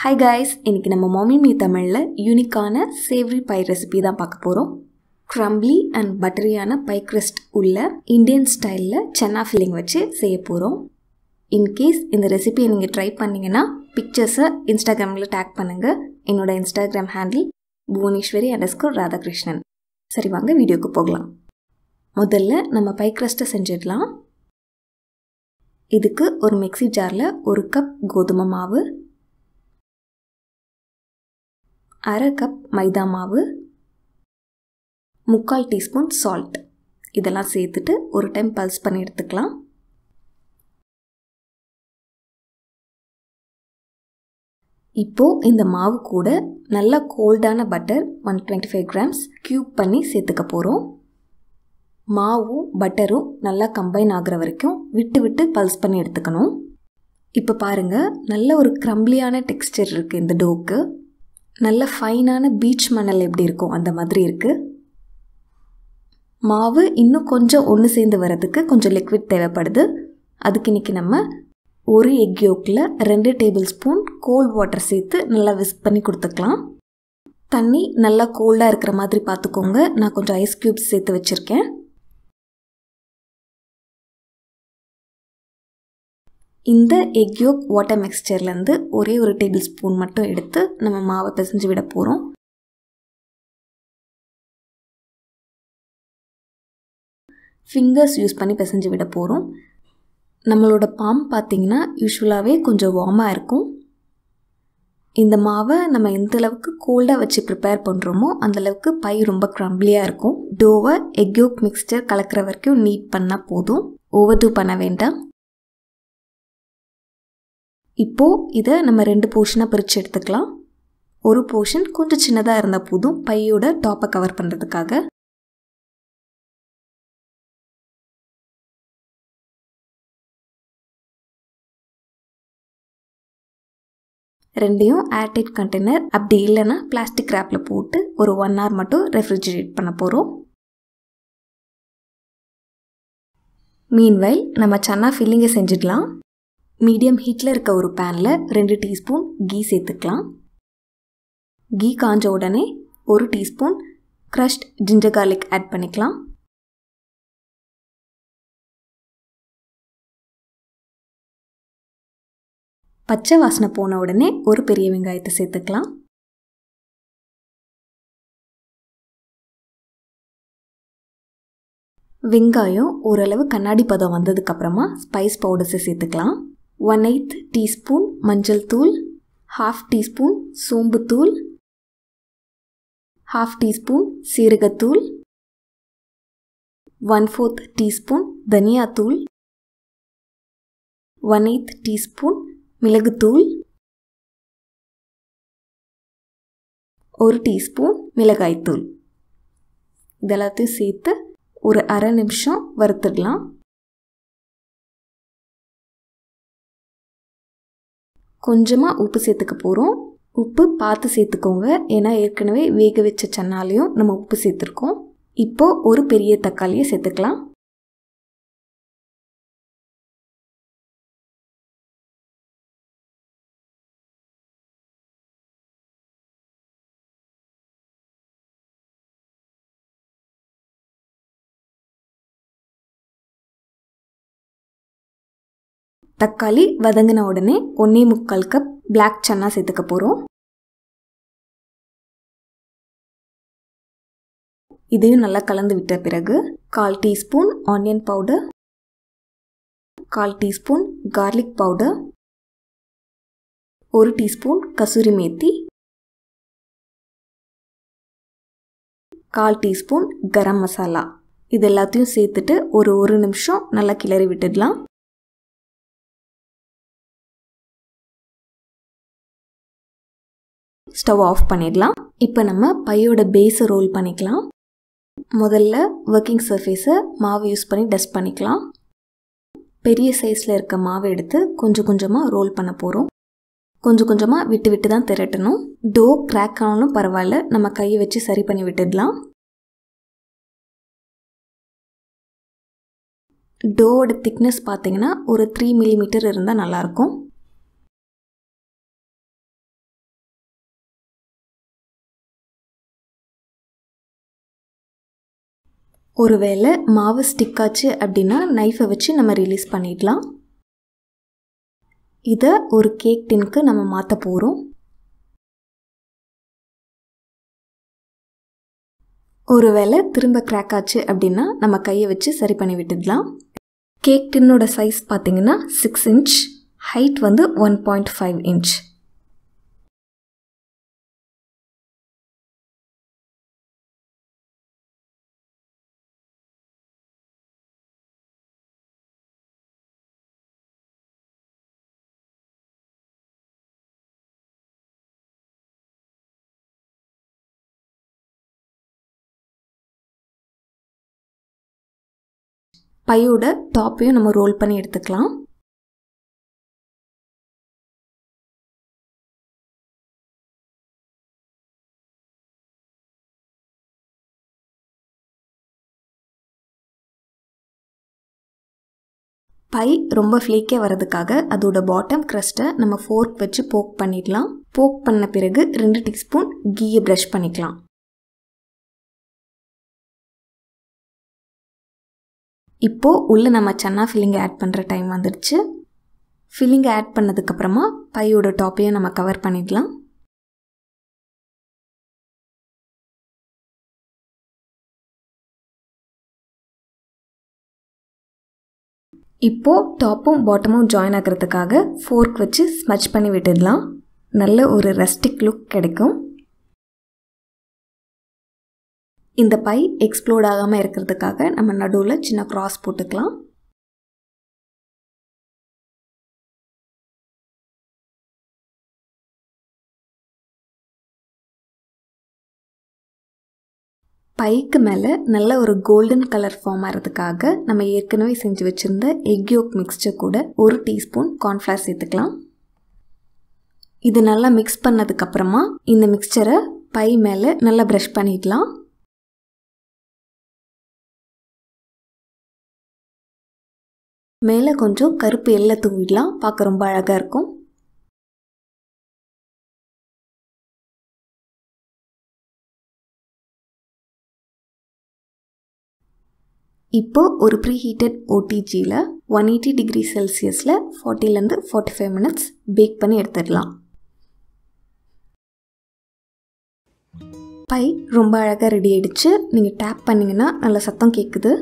Hi guys, இன்னைக்கு நம்ம mommymetamilல யூனிக்கான savory pie recipe தான் பார்க்க போறோம். Crumbly and butteryயான pie crust உள்ள Indian styleல channa filling வச்சு செய்ய போறோம். In case இந்த ரெசிபியை நீங்க ட்ரை பண்ணீங்கன்னா pictures-அ Instagramல tag பண்ணுங்க. என்னோட Instagram handle bhuvaneshwari_radhakrishnan. சரி வாங்க வீடியோக்கு போகலாம். முதல்ல நம்ம pie crust-அ செஞ்சிடலாம். இதுக்கு ஒரு மிக்ஸி ஜார்ல 1 கப் கோதுமை மாவு, 1/2 கப் மைதா மாவு, 3/4 டீஸ்பூன் சால்ட் இதெல்லாம் சேர்த்துட்டு ஒரு டைம் பல்ஸ் பண்ணி எடுத்துக்கலாம். இப்போ இந்த மாவு கூட நல்ல கோல்டான பட்டர் 125 கிராம்ஸ் கியூப் பண்ணி சேர்த்துக்க போகிறோம். மாவும் பட்டரும் நல்லா கம்பைன் ஆகிற வரைக்கும் விட்டு விட்டு பல்ஸ் பண்ணி எடுத்துக்கணும். இப்போ பாருங்கள், நல்ல ஒரு க்ரம்பிளியான டெக்ஸ்டர் இருக்குது இந்த டோக்கு. நல்ல ஃபைனான பீச் மணல் எப்படி இருக்கும் அந்த மாதிரி இருக்குது. மாவு இன்னும் கொஞ்சம் ஒன்று சேர்ந்து வரதுக்கு கொஞ்சம் லிக்விட் தேவைப்படுது. அதுக்கு இன்றைக்கி நம்ம ஒரு எக் யோக்கில் 2 டேபிள் ஸ்பூன் கோல்ட் வாட்டர் சேர்த்து நல்லா விஸ்க் பண்ணி கொடுத்துக்கலாம். தண்ணி நல்லா கோல்டாக இருக்கிற மாதிரி பார்த்துக்கோங்க. நான் கொஞ்சம் ஐஸ் க்யூப்ஸ் சேர்த்து வச்சுருக்கேன். இந்த எக் யோக் வாட்டர் மிக்ஸ்சர்லேருந்து ஒரே ஒரு டேபிள் ஸ்பூன் மட்டும் எடுத்து நம்ம மாவை பிசைஞ்சு விட போகிறோம். ஃபிங்கர்ஸ் யூஸ் பண்ணி பிசைஞ்சு விட போகிறோம். நம்மளோட பாம் பார்த்திங்கன்னா யூஸ்வலாகவே கொஞ்சம் வார்மாக இருக்கும். இந்த மாவை நம்ம எந்த அளவுக்கு கோல்டாக வச்சு ப்ரிப்பேர் பண்ணுறோமோ அந்தளவுக்கு பை ரொம்ப க்ரம்பிளியாக இருக்கும். டோவை எக் யோக் மிக்ஸ்சர் கலக்கிற வரைக்கும் நீட் பண்ணால் போதும், ஓவர்டூ பண்ண வேண்டாம். இப்போது இதை நம்ம 2 போர்ஷனாக பிரித்து எடுத்துக்கலாம். ஒரு போர்ஷன் கொஞ்சம் சின்னதாக இருந்தால் போதும் பையோட டாப்பை கவர் பண்ணுறதுக்காக. ரெண்டையும் ஏர்டைட் கண்டெய்னர் அப்படி இல்லைன்னா பிளாஸ்டிக் ரேப்பில் போட்டு ஒரு 1 hour மட்டும் ரெஃப்ரிஜரேட் பண்ண போகிறோம். மீன்வைல் நம்ம சன்னா ஃபில்லிங்கை செஞ்சிடலாம். மீடியம் ஹீட்டில் இருக்க ஒரு பேனில் 2 டீஸ்பூன் கீ சேர்த்துக்கலாம். கீ காஞ்ச உடனே 1 teaspoon crushed ginger garlic add பண்ணிக்கலாம். பச்சை வாசனை போன உடனே ஒரு பெரிய வெங்காயத்தை சேர்த்துக்கலாம். வெங்காயம் ஓரளவு கண்ணாடி பதம் வந்ததுக்கப்புறமா ஸ்பைஸ் பவுடர்ஸை சேர்த்துக்கலாம். 1/8 டீஸ்பூன் மஞ்சள் தூள், 1/2 டீஸ்பூன் சோம்புத்தூள், 1/2 டீஸ்பூன் சீரகத்தூள், 1/4 டீஸ்பூன் தனியாத்தூள், 1/8 டீஸ்பூன் மிளகுத்தூள், 1 டீஸ்பூன் மிளகாய்த்தூள் இதெல்லாத்தையும் சேர்த்து ஒரு 1/2 நிமிஷம் வறுத்துடலாம். கொஞ்சமாக உப்பு சேர்த்துக்க போகிறோம். உப்பு பார்த்து சேர்த்துக்கோங்க, ஏன்னா ஏற்கனவே வேக வச்ச சன்னாலையும் நம்ம உப்பு சேர்த்துருக்கோம். இப்போது ஒரு பெரிய தக்காளியை சேர்த்துக்கலாம். தக்காளி வதங்கின உடனே 1.25 கப் பிளாக் சன்னா சேர்த்துக்க போகிறோம். இதையும் நல்லா கலந்து விட்ட பிறகு 1/4 teaspoon onion powder, 1/4 teaspoon garlic powder, 1 teaspoon kasuri methi, 1/4 teaspoon garam masala இது எல்லாத்தையும் சேர்த்துட்டு ஒரு நிமிஷம் நல்லா கிளறி விட்டுடலாம். ஸ்டவ் ஆஃப் பண்ணிடலாம். இப்போ நம்ம பையோட பேஸை ரோல் பண்ணிக்கலாம். முதல்ல ஒர்க்கிங் சர்ஃபேஸை மாவு யூஸ் பண்ணி டஸ்ட் பண்ணிக்கலாம். பெரிய சைஸில் இருக்க மாவை எடுத்து கொஞ்சம் கொஞ்சமாக ரோல் பண்ண போகிறோம். கொஞ்சம் கொஞ்சமாக விட்டு விட்டு தான் திரட்டணும். டோ கிராக் ஆனாலும் பரவாயில்ல, நம்ம கையை வச்சு சரி பண்ணி விட்டுடலாம். டோவோட திக்னஸ் பார்த்தீங்கன்னா ஒரு 3 மில்லிமீட்டர் இருந்தால் நல்லாயிருக்கும். ஒருவேளை மாவு ஸ்டிக் ஆச்சு அப்படின்னா நைஃபை வச்சு நம்ம ரிலீஸ் பண்ணிடலாம். இதை ஒரு கேக் டின்க்கு நம்ம மாற்ற போகிறோம். ஒருவேளை திரும்ப கிராக் ஆச்சு அப்படின்னா நம்ம கையை வச்சு சரி பண்ணி விட்டுடலாம். கேக் டின்னோட சைஸ் பார்த்தீங்கன்னா 6 inch, ஹைட் வந்து 1.5 inch. பையோட டாப்பையும் நம்ம ரோல் பண்ணி எடுத்துக்கலாம். பை ரொம்ப ஃப்ளேக்கே வரதுக்காக அதோட பாட்டம் க்ரஸ்ட்டை நம்ம ஃபோர்க் வச்சு போக் பண்ணிடலாம். போக் பண்ண பிறகு 2 டீஸ்பூன் கீயை ப்ரஷ் பண்ணிக்கலாம். இப்போது உள்ளே நம்ம சன்னா ஃபில்லிங்கை ஆட் பண்ணுற டைம் வந்துடுச்சு. ஃபில்லிங்கை ஆட் பண்ணதுக்கப்புறமா பையோட டாப்பையும் நம்ம கவர் பண்ணிடலாம். இப்போது டாப்பும் பாட்டமும் ஜாயின் ஆகிறதுக்காக ஃபோர்க் வச்சு ஸ்மட்ச் பண்ணி விட்டுடலாம். நல்ல ஒரு ரஸ்டிக் லுக் கிடைக்கும். இந்த பை எக்ஸ்ப்ளோட் ஆகாமல் இருக்கிறதுக்காக நம்ம நடுவில் சின்ன க்ராஸ் போட்டுக்கலாம். பைக்கு மேலே நல்ல ஒரு கோல்டன் கலர் ஃபார்ம் ஆகிறதுக்காக நம்ம ஏற்கனவே செஞ்சு வச்சுருந்த எக் யோக் மிக்ஸ்சர் கூட 1 டீஸ்பூன் கார்ன்ஃப்ளவர் சேர்த்துக்கலாம். இது நல்லா மிக்ஸ் பண்ணதுக்கப்புறமா இந்த மிக்ஸ்சரை பை மேலே நல்லா ப்ரஷ் பண்ணிடலாம். மேலே கொஞ்சம் கருப்பு எள்ளை தூவிடலாம். பார்க்க ரொம்ப அழகாக இருக்கும். இப்போது ஒரு ப்ரீஹீட்டட் ஓடிஜியில் 180 டிகிரி செல்சியஸில் 40 to 45 மினிட்ஸ் பேக் பண்ணி எடுத்துடலாம். பை ரொம்ப அழகாக ரெடி ஆகிடுச்சு. நீங்கள் டேப் பண்ணிங்கன்னா நல்ல சத்தம் கேட்குது.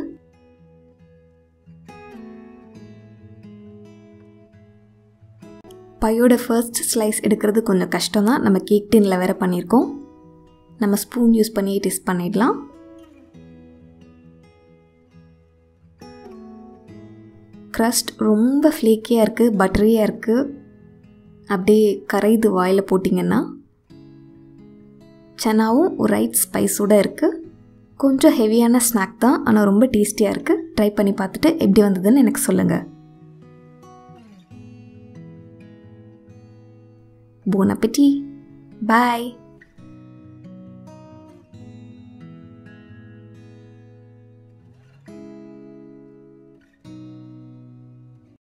பையோட ஃபர்ஸ்ட் ஸ்லைஸ் எடுக்கிறது கொஞ்சம் கஷ்டம் தான். நம்ம கேக் டின்னில் வேறு பண்ணியிருக்கோம். நம்ம ஸ்பூன் யூஸ் பண்ணி டெஸ்ட் பண்ணிடலாம். க்ரஸ்ட் ரொம்ப ஃப்ளேக்கியாக இருக்குது, பட்டரியாக இருக்குது. அப்படியே கரைது வாயில் போட்டிங்கன்னா. சன்னாவும் ஒரு ரைட் ஸ்பைஸோடு இருக்குது. கொஞ்சம் ஹெவியான ஸ்நாக் தான், ஆனால் ரொம்ப டேஸ்டியாக இருக்குது. ட்ரை பண்ணி பார்த்துட்டு எப்படி வந்ததுன்னு எனக்கு சொல்லுங்கள். Bon appétit. Bye.